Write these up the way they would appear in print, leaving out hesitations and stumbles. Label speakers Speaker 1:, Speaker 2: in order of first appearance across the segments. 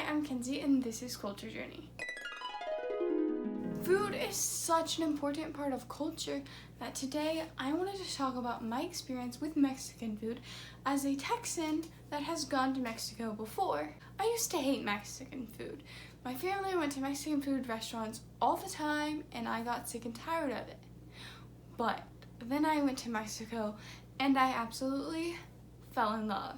Speaker 1: I'm Kenzie and this is Culture Journey. Food is such an important part of culture that today I wanted to talk about my experience with Mexican food as a Texan that has gone to Mexico before. I used to hate Mexican food. My family went to Mexican food restaurants all the time and I got sick and tired of it. But then I went to Mexico and I absolutely fell in love.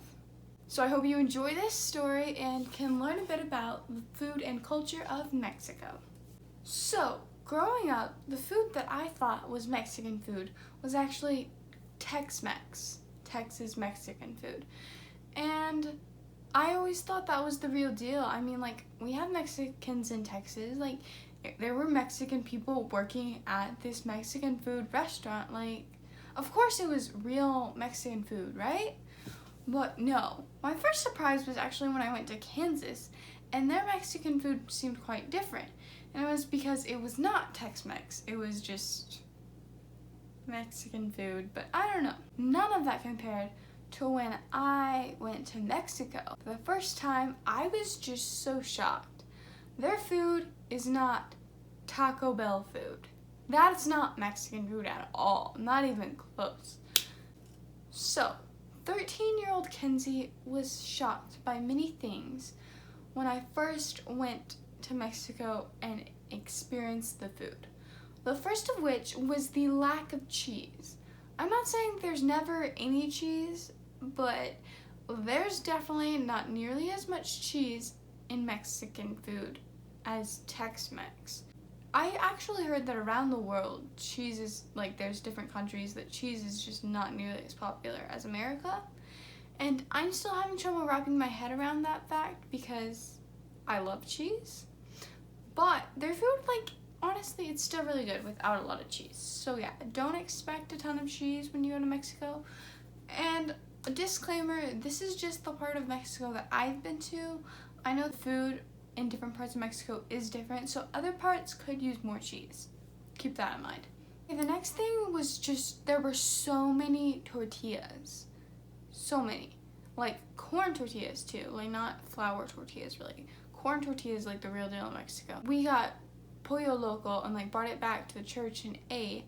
Speaker 1: So I hope you enjoy this story and can learn a bit about the food and culture of Mexico. So, growing up, the food that I thought was Mexican food was actually Tex-Mex, Texas Mexican food. And I always thought that was the real deal. I mean, like, we have Mexicans in Texas. Like, there were Mexican people working at this Mexican food restaurant. Like, of course it was real Mexican food, right? But no, my first surprise was actually when I went to Kansas and their Mexican food seemed quite different. And it was because it was not Tex-Mex, it was just Mexican food, but I don't know. None of that compared to when I went to Mexico. The first time, I was just so shocked. Their food is not Taco Bell food. That's not Mexican food at all, not even close. So, 13-year-old Kenzie was shocked by many things when I first went to Mexico and experienced the food. The first of which was the lack of cheese. I'm not saying there's never any cheese, but there's definitely not nearly as much cheese in Mexican food as Tex-Mex. I actually heard that around the world, cheese is, like, there's different countries that cheese is just not nearly as popular as America. And I'm still having trouble wrapping my head around that fact because I love cheese. But their food, like, honestly, it's still really good without a lot of cheese. So yeah, don't expect a ton of cheese when you go to Mexico. And a disclaimer, this is just the part of Mexico that I've been to. I know the food in different parts of Mexico is different, so other parts could use more cheese. Keep that in mind. Okay, the next thing was just, there were so many tortillas. So many. Like, corn tortillas too, like not flour tortillas really. Corn tortillas, like the real deal in Mexico. We got pollo loco and like brought it back to the church and ate,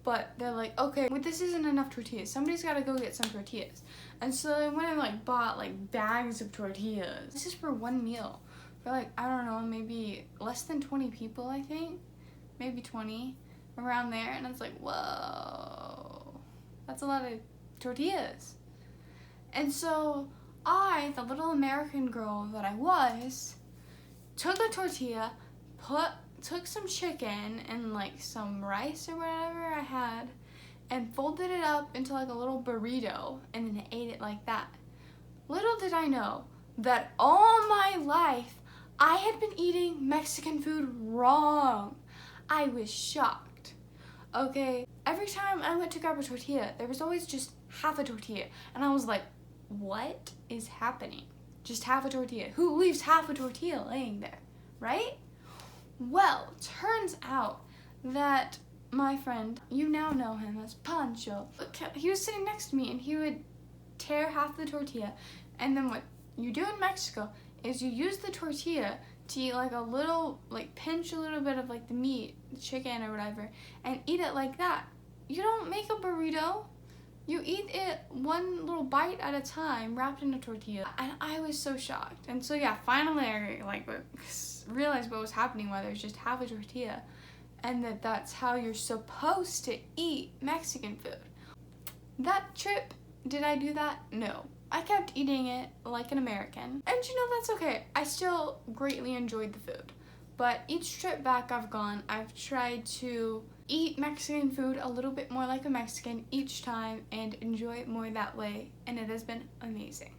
Speaker 1: but they're like, okay, well, this isn't enough tortillas. Somebody's gotta go get some tortillas. And so I went and like bought like bags of tortillas. This is for one meal. For like, I don't know, maybe less than 20 people, I think. Maybe 20, around there. And it's like, whoa, that's a lot of tortillas. And so I, the little American girl that I was, took a tortilla, took some chicken and like some rice or whatever I had, and folded it up into like a little burrito and then ate it like that. Little did I know that all my life I had been eating Mexican food wrong. I was shocked. Okay, every time I went to grab a tortilla, there was always just half a tortilla. And I was like, what is happening? Just half a tortilla. Who leaves half a tortilla laying there, right? Well, turns out that my friend, you now know him as Pancho, he was sitting next to me and he would tear half the tortilla, and then what you do in Mexico is you use the tortilla to eat like a little, like pinch a little bit of like the meat, the chicken or whatever, and eat it like that. You don't make a burrito. You eat it one little bite at a time, wrapped in a tortilla. And I was so shocked. And so yeah, finally I like realized what was happening, why there's just half a tortilla, and that's how you're supposed to eat Mexican food. That trip, did I do that? No. I kept eating it like an American. And you know, that's okay. I still greatly enjoyed the food. But each trip back I've gone, I've tried to eat Mexican food a little bit more like a Mexican each time and enjoy it more that way, and it has been amazing.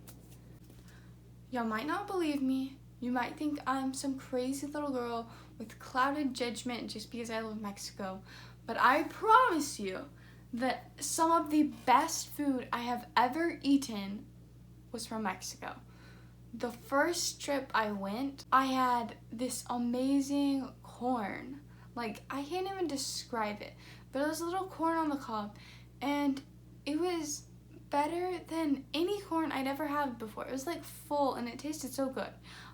Speaker 1: Y'all might not believe me. You might think I'm some crazy little girl with clouded judgment just because I live in Mexico, but I promise you that some of the best food I have ever eaten was from Mexico. The first trip I went, I had this amazing corn. Like, I can't even describe it, but it was a little corn on the cob, and it was better than any corn I'd ever had before. It was like full, and it tasted so good.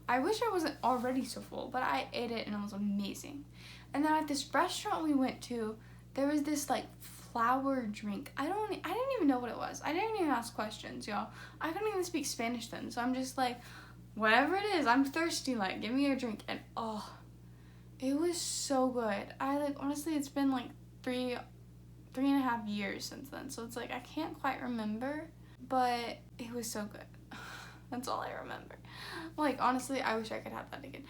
Speaker 1: I wish I wasn't already so full, but I ate it and it was amazing. And then at this restaurant we went to, there was this like flower drink. I didn't even know what it was. I didn't even ask questions, y'all. I couldn't even speak Spanish then, so I'm just like, whatever it is, I'm thirsty, like, give me a drink. And oh, it was so good. Honestly, it's been like three and a half years since then, so it's like I can't quite remember, but it was so good. That's all I remember. Like, honestly, I wish I could have that again.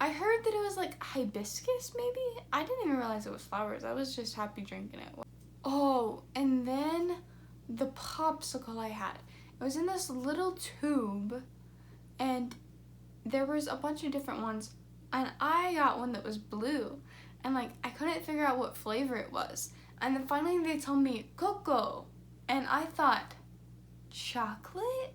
Speaker 1: I heard that it was like hibiscus, maybe? I didn't even realize it was flowers. I was just happy drinking it. Oh, and then the popsicle I had. It was in this little tube, and there was a bunch of different ones, and I got one that was blue, and like I couldn't figure out what flavor it was. And then finally they told me cocoa, and I thought, chocolate?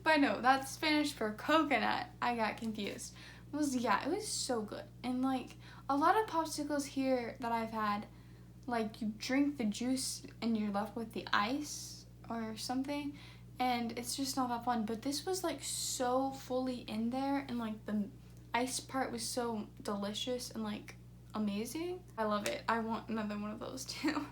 Speaker 1: But no, that's Spanish for coconut. I got confused. It was so good. And like a lot of popsicles here that I've had, like you drink the juice and you're left with the ice or something, and it's just not that fun. But this was like so fully in there, and like the ice part was so delicious and like amazing. I love it. I want another one of those too.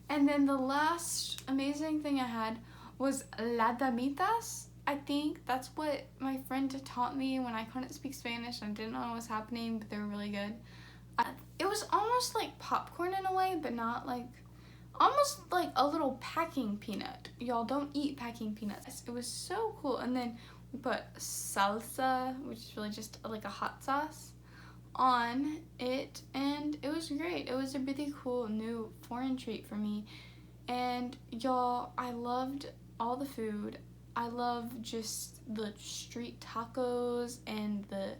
Speaker 1: And then the last amazing thing I had was la damitas. I think that's what my friend taught me when I couldn't speak Spanish. I didn't know what was happening, but they were really good. It was almost like popcorn in a way, but not like, almost like a little packing peanut. Y'all don't eat packing peanuts. It was so cool. And then we put salsa, which is really just like a hot sauce, on it, and it was great. It was a really cool new foreign treat for me. And y'all, I loved all the food. I love just the street tacos and the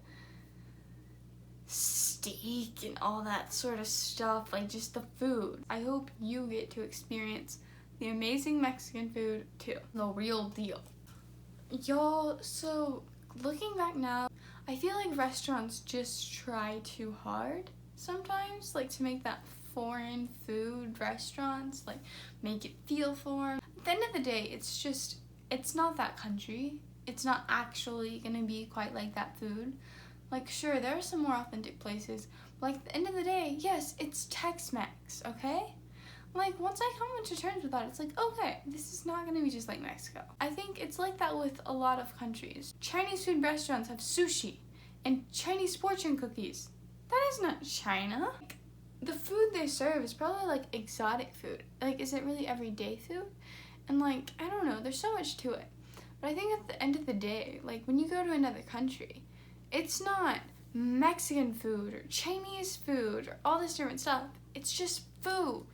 Speaker 1: steak and all that sort of stuff, like just the food. I hope you get to experience the amazing Mexican food too. The real deal. Y'all, so looking back now, I feel like restaurants just try too hard sometimes, like to make that foreign food restaurants, like make it feel foreign. At the end of the day, it's not that country. It's not actually gonna be quite like that food. Like, sure, there are some more authentic places, but like at the end of the day, yes, it's Tex-Mex, okay? Like, once I come into terms with that, it's like, okay, this is not gonna be just like Mexico. I think it's like that with a lot of countries. Chinese food restaurants have sushi and Chinese fortune cookies. That is not China. Like, the food they serve is probably like exotic food. Like, is it really everyday food? And like, I don't know, there's so much to it. But I think at the end of the day, like when you go to another country, it's not Mexican food or Chinese food or all this different stuff. It's just food.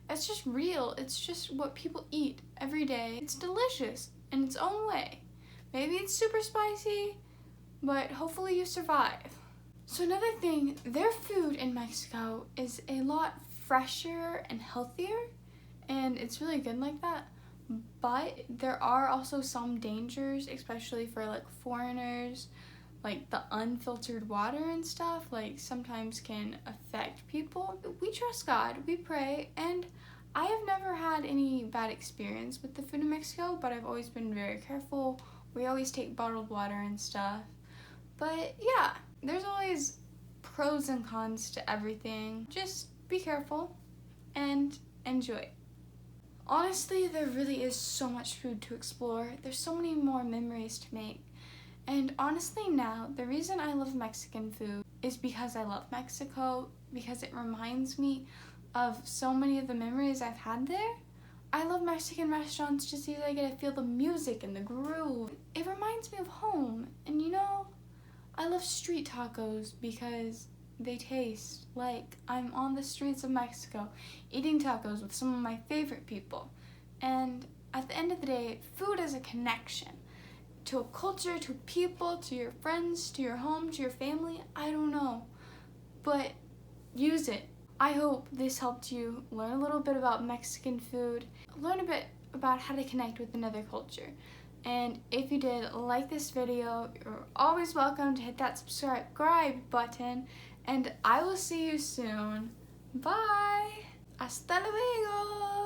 Speaker 1: It's just real. It's just what people eat every day. It's delicious in its own way. Maybe it's super spicy, but hopefully you survive. So another thing, their food in Mexico is a lot fresher and healthier, and it's really good like that. But there are also some dangers, especially for like foreigners, like the unfiltered water and stuff, like sometimes can affect people. We trust God, we pray, and I have never had any bad experience with the food in Mexico, but I've always been very careful. We always take bottled water and stuff. But yeah, there's always pros and cons to everything. Just be careful and enjoy. Honestly, there really is so much food to explore. There's so many more memories to make. And honestly now, the reason I love Mexican food is because I love Mexico, because it reminds me of so many of the memories I've had there. I love Mexican restaurants just because I get to feel the music and the groove. It reminds me of home. And you know, I love street tacos because they taste like I'm on the streets of Mexico eating tacos with some of my favorite people. And at the end of the day, food is a connection to a culture, to people, to your friends, to your home, to your family. I don't know, but use it. I hope this helped you learn a little bit about Mexican food, learn a bit about how to connect with another culture. And if you did like this video, you're always welcome to hit that subscribe button, and I will see you soon. Bye! Hasta luego!